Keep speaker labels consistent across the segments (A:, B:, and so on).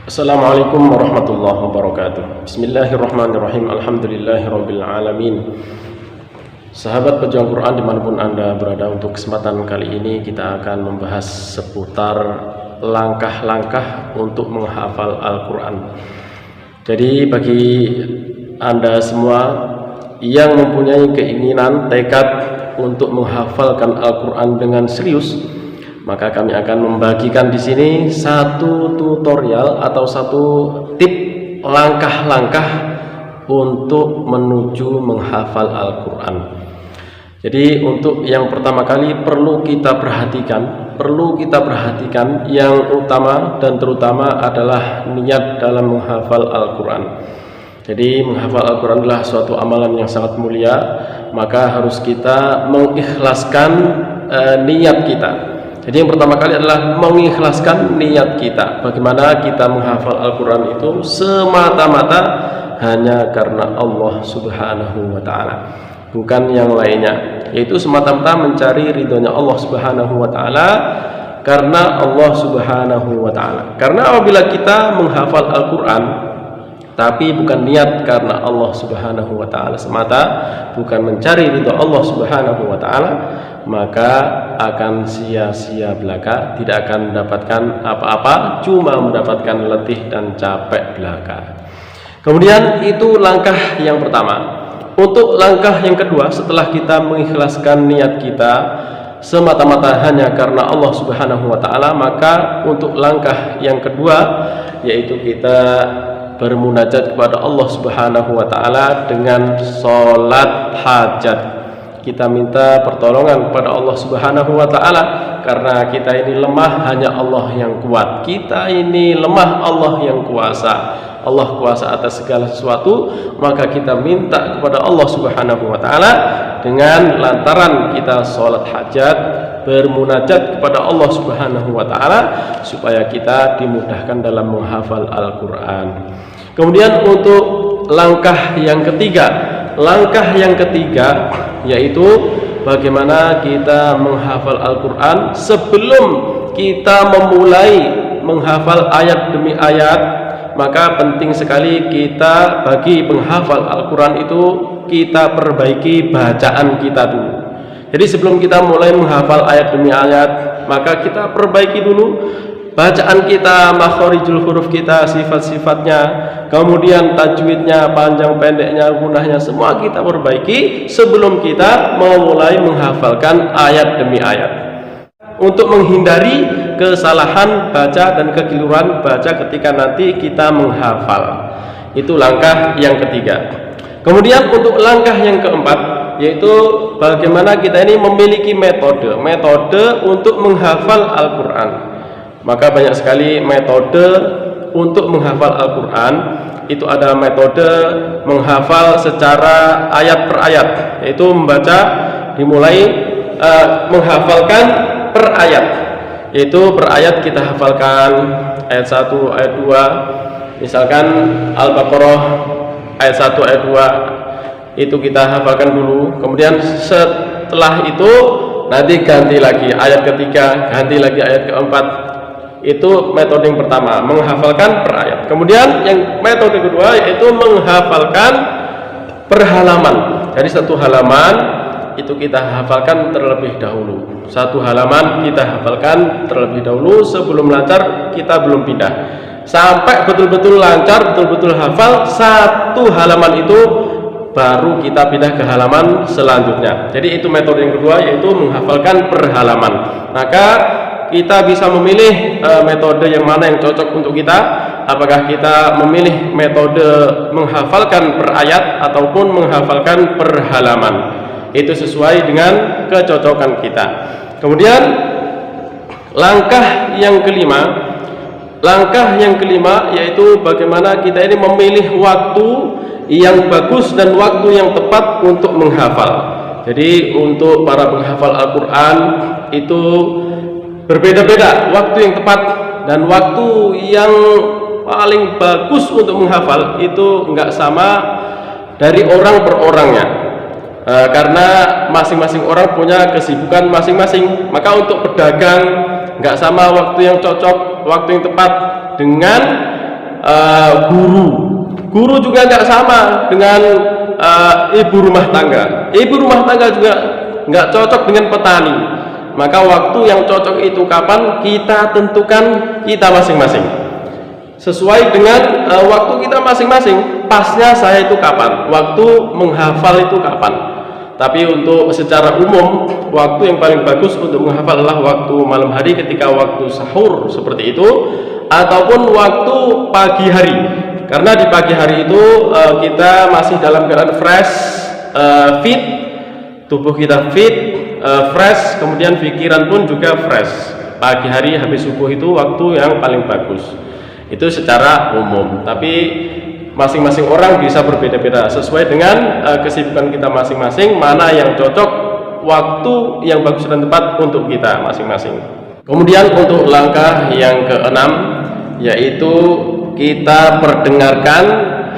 A: Assalamualaikum warahmatullahi wabarakatuh. Bismillahirrahmanirrahim. Alhamdulillahirabbil alamin. Sahabat pejuang Quran dimanapun Anda berada, untuk kesempatan kali ini kita akan membahas seputar langkah-langkah untuk menghafal Al-Quran. Jadi bagi Anda semua yang mempunyai keinginan, tekad untuk menghafalkan Al-Quran dengan serius, maka kami akan membagikan di sini satu tutorial atau satu tip langkah-langkah untuk menuju menghafal Al-Quran. Jadi untuk yang pertama kali perlu kita perhatikan yang utama dan terutama adalah niat dalam menghafal Al-Quran. Jadi menghafal Al-Quran adalah suatu amalan yang sangat mulia, maka harus kita mengikhlaskan niat kita. Jadi yang pertama kali adalah mengikhlaskan niat kita. Bagaimana kita menghafal Al-Quran itu semata-mata hanya karena Allah Subhanahu wa Ta'ala, bukan yang lainnya, yaitu semata-mata mencari ridhonya Allah Subhanahu wa Ta'ala, karena Allah Subhanahu wa Ta'ala. Karena apabila kita menghafal Al-Quran tapi bukan niat karena Allah Subhanahu wa Ta'ala semata, bukan mencari ridho Allah Subhanahu wa Ta'ala, maka akan sia-sia belaka, tidak akan mendapatkan apa-apa, cuma mendapatkan letih dan capek belaka. Kemudian itu langkah yang pertama. Untuk langkah yang kedua, setelah kita mengikhlaskan niat kita semata-mata hanya karena Allah Subhanahu wa Ta'ala, maka untuk langkah yang kedua yaitu kita bermunajat kepada Allah Subhanahu wa Ta'ala dengan sholat hajat. Kita minta pertolongan kepada Allah Subhanahu wa Ta'ala, karena kita ini lemah, hanya Allah yang kuat. Kita ini lemah, Allah yang kuasa. Allah kuasa atas segala sesuatu, maka kita minta kepada Allah Subhanahu wa Ta'ala dengan lantaran kita sholat hajat, bermunajat kepada Allah Subhanahu wa Ta'ala, supaya kita dimudahkan dalam menghafal Al-Quran. Kemudian untuk langkah yang ketiga yaitu bagaimana kita menghafal Al-Quran sebelum kita memulai menghafal ayat demi ayat. Maka penting sekali kita, bagi penghafal Al-Quran itu, kita perbaiki bacaan kita dulu. Jadi sebelum kita mulai menghafal ayat demi ayat, maka kita perbaiki dulu bacaan kita, makhorijul huruf kita, sifat-sifatnya, kemudian tajwidnya, panjang pendeknya, gunahnya, semua kita perbaiki sebelum kita memulai menghafalkan ayat demi ayat, untuk menghindari kesalahan baca dan kekeliruan baca ketika nanti kita menghafal. Itu langkah yang ketiga. Kemudian untuk langkah yang keempat, yaitu bagaimana kita ini memiliki metode untuk menghafal Al-Quran. Maka banyak sekali metode untuk menghafal Al-Quran. Itu ada metode menghafal secara ayat per ayat, yaitu membaca dimulai menghafalkan per ayat, yaitu per ayat kita hafalkan ayat 1, ayat 2. Misalkan Al-Baqarah ayat 1, ayat 2 itu kita hafalkan dulu. Kemudian setelah itu nanti ganti lagi ayat ketiga, ganti lagi ayat keempat. Itu metode yang pertama, menghafalkan per ayat. Kemudian yang metode kedua yaitu menghafalkan per halaman. Jadi satu halaman itu kita hafalkan terlebih dahulu. Satu halaman kita hafalkan terlebih dahulu, sebelum lancar kita belum pindah. Sampai betul-betul lancar, betul-betul hafal satu halaman itu, baru kita pindah ke halaman selanjutnya. Jadi itu metode yang kedua, yaitu menghafalkan per halaman. Maka kita bisa memilih metode yang mana yang cocok untuk kita. Apakah kita memilih metode menghafalkan per ayat ataupun menghafalkan per halaman, itu sesuai dengan kecocokan kita. Kemudian langkah yang kelima yaitu bagaimana kita ini memilih waktu yang bagus dan waktu yang tepat untuk menghafal. Jadi untuk para penghafal Al-Quran itu berbeda-beda waktu yang tepat, dan waktu yang paling bagus untuk menghafal itu enggak sama dari orang per orangnya. Karena masing-masing orang punya kesibukan masing-masing. Maka untuk pedagang nggak sama waktu yang cocok, waktu yang tepat dengan Guru juga nggak sama dengan ibu rumah tangga. Ibu rumah tangga juga nggak cocok dengan petani. Maka waktu yang cocok itu kapan? Kita tentukan kita masing-masing. Sesuai dengan waktu kita masing-masing. Pasnya saya itu kapan? Waktu menghafal itu kapan? Tapi untuk secara umum, waktu yang paling bagus untuk menghafal adalah waktu malam hari ketika waktu sahur seperti itu, ataupun waktu pagi hari. Karena di pagi hari itu kita masih dalam keadaan fresh, fit, tubuh kita fit, fresh, kemudian pikiran pun juga fresh. Pagi hari habis subuh itu waktu yang paling bagus. Itu secara umum. Tapi masing-masing orang bisa berbeda-beda sesuai dengan kesibukan kita masing-masing, mana yang cocok, waktu yang bagus dan tepat untuk kita masing-masing. Kemudian untuk langkah yang keenam, yaitu kita perdengarkan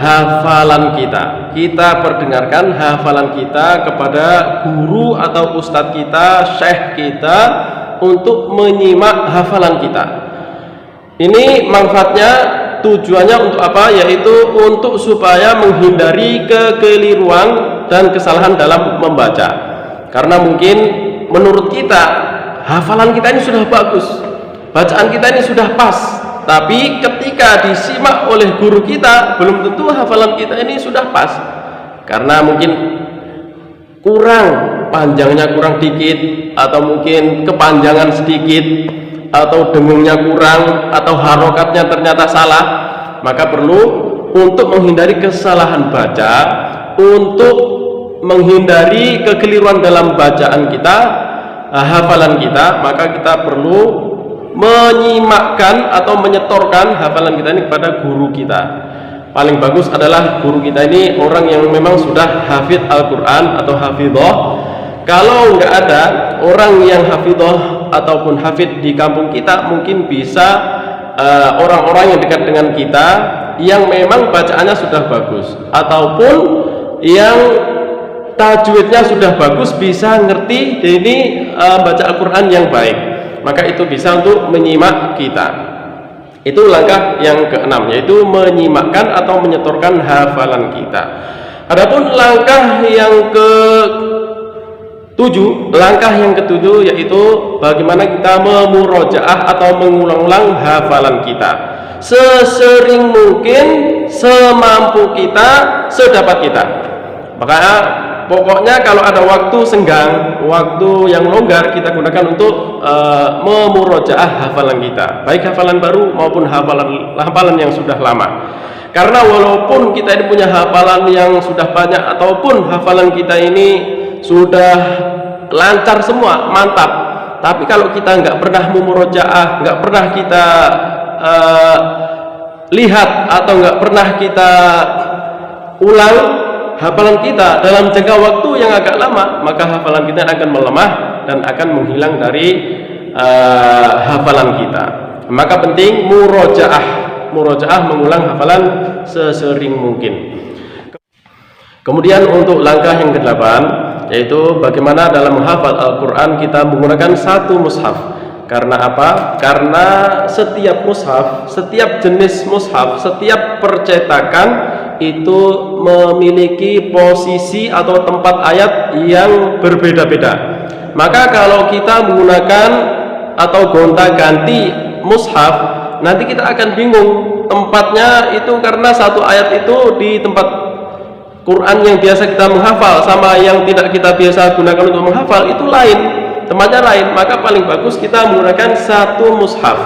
A: hafalan kita. Kita perdengarkan hafalan kita kepada guru atau ustadz kita, syekh kita, untuk menyimak hafalan kita. Ini manfaatnya, tujuannya untuk apa? Yaitu untuk supaya menghindari kekeliruan dan kesalahan dalam membaca. Karena mungkin menurut kita hafalan kita ini sudah bagus, bacaan kita ini sudah pas, tapi ketika disimak oleh guru kita belum tentu hafalan kita ini sudah pas. Karena mungkin kurang, panjangnya kurang dikit, atau mungkin kepanjangan sedikit, atau dengungnya kurang, atau harokatnya ternyata salah. Maka perlu untuk menghindari kesalahan baca, untuk menghindari kekeliruan dalam bacaan kita, hafalan kita, maka kita perlu menyimakkan atau menyetorkan hafalan kita ini kepada guru kita. Paling bagus adalah guru kita ini orang yang memang sudah hafid Al-Quran atau hafidhoh. Kalau nggak ada orang yang hafidhoh ataupun hafid di kampung kita, mungkin bisa orang-orang yang dekat dengan kita yang memang bacaannya sudah bagus, ataupun yang tajwidnya sudah bagus, bisa ngerti ini baca Al-Quran yang baik, maka itu bisa untuk menyimak kita. Itu langkah yang keenam, yaitu menyimakkan atau menyetorkan hafalan kita. Adapun langkah yang ketujuh yaitu bagaimana kita memurojaah atau mengulang-ulang hafalan kita sesering mungkin, semampu kita, sedapat kita. Maka pokoknya kalau ada waktu senggang, waktu yang longgar, kita gunakan untuk memurojaah hafalan kita, baik hafalan baru maupun hafalan yang sudah lama. Karena walaupun kita ini punya hafalan yang sudah banyak, ataupun hafalan kita ini sudah lancar semua, mantap, tapi kalau kita nggak pernah memurojaah, nggak pernah kita lihat, atau nggak pernah kita ulang hafalan kita dalam jangka waktu yang agak lama, maka hafalan kita akan melemah dan akan menghilang dari hafalan kita. Maka penting murojaah, mengulang hafalan sesering mungkin. Kemudian untuk langkah yang ke-8, yaitu bagaimana dalam menghafal Al-Quran kita menggunakan satu mushaf. Karena apa? Karena setiap mushaf, setiap jenis mushaf, setiap percetakan itu memiliki posisi atau tempat ayat yang berbeda-beda. Maka kalau kita menggunakan atau gonta-ganti mushaf, nanti kita akan bingung tempatnya itu, karena satu ayat itu di tempat Quran yang biasa kita menghafal sama yang tidak kita biasa gunakan untuk menghafal itu lain, tempatnya lain. Maka paling bagus kita menggunakan satu mushaf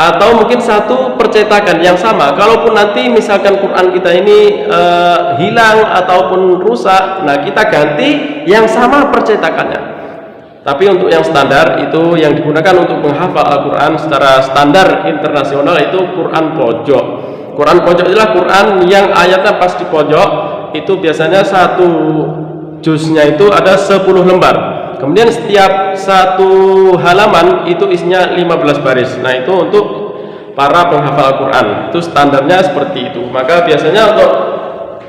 A: atau mungkin satu percetakan yang sama. Kalaupun nanti misalkan Quran kita ini hilang ataupun rusak, nah kita ganti yang sama percetakannya. Tapi untuk yang standar, itu yang digunakan untuk menghafal Al-Quran secara standar internasional, itu Quran pojok. Quran pojok adalah Quran yang ayatnya pas di pojok. Itu biasanya satu juznya itu ada 10 lembar. Kemudian setiap satu halaman itu isinya 15 baris. Nah itu untuk para penghafal Al-Quran, itu standarnya seperti itu. Maka biasanya untuk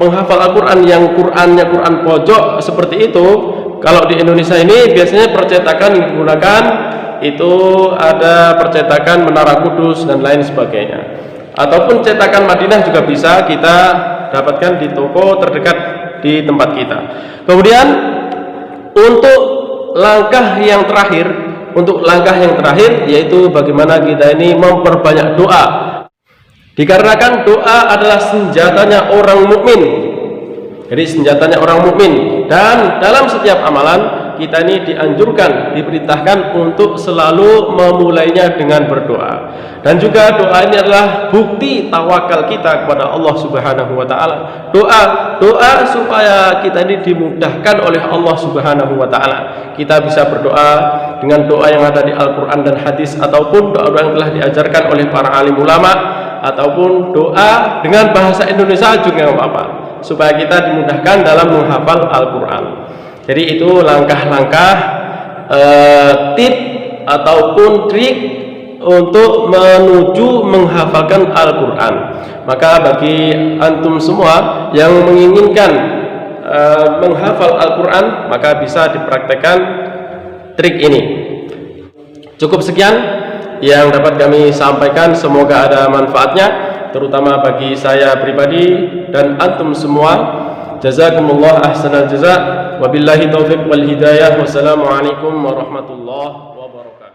A: menghafal Al-Quran yang Qurannya Quran pojok seperti itu, kalau di Indonesia ini biasanya percetakan yang digunakan itu ada percetakan Menara Kudus dan lain sebagainya. ataupun cetakan Madinah juga bisa kita dapatkan di toko terdekat di tempat kita. Kemudian untuk langkah yang terakhir yaitu bagaimana kita ini memperbanyak doa. Dikarenakan doa adalah senjatanya orang mukmin. Jadi senjatanya orang mukmin, dan dalam setiap amalan kita ini dianjurkan, diperintahkan untuk selalu memulainya dengan berdoa. Dan juga doa ini adalah bukti tawakal kita kepada Allah Subhanahu wa taala. Doa supaya kita ini dimudahkan oleh Allah Subhanahu wa taala. Kita bisa berdoa dengan doa yang ada di Al-Qur'an dan hadis, ataupun doa-doa yang telah diajarkan oleh para alim ulama, ataupun doa dengan bahasa Indonesia juga enggak apa-apa, supaya kita dimudahkan dalam menghafal Al-Quran. Jadi itu langkah-langkah tip ataupun trik untuk menuju menghafalkan Al-Quran. Maka bagi antum semua yang menginginkan menghafal Al-Quran, maka bisa dipraktekkan trik ini. Cukup sekian yang dapat kami sampaikan, semoga ada manfaatnya, terutama bagi saya pribadi dan antum semua. Jazakumullah ahsanal jazak, wabillahi taufiq wal hidayah, wassalamualaikum warahmatullahi wabarakatuh.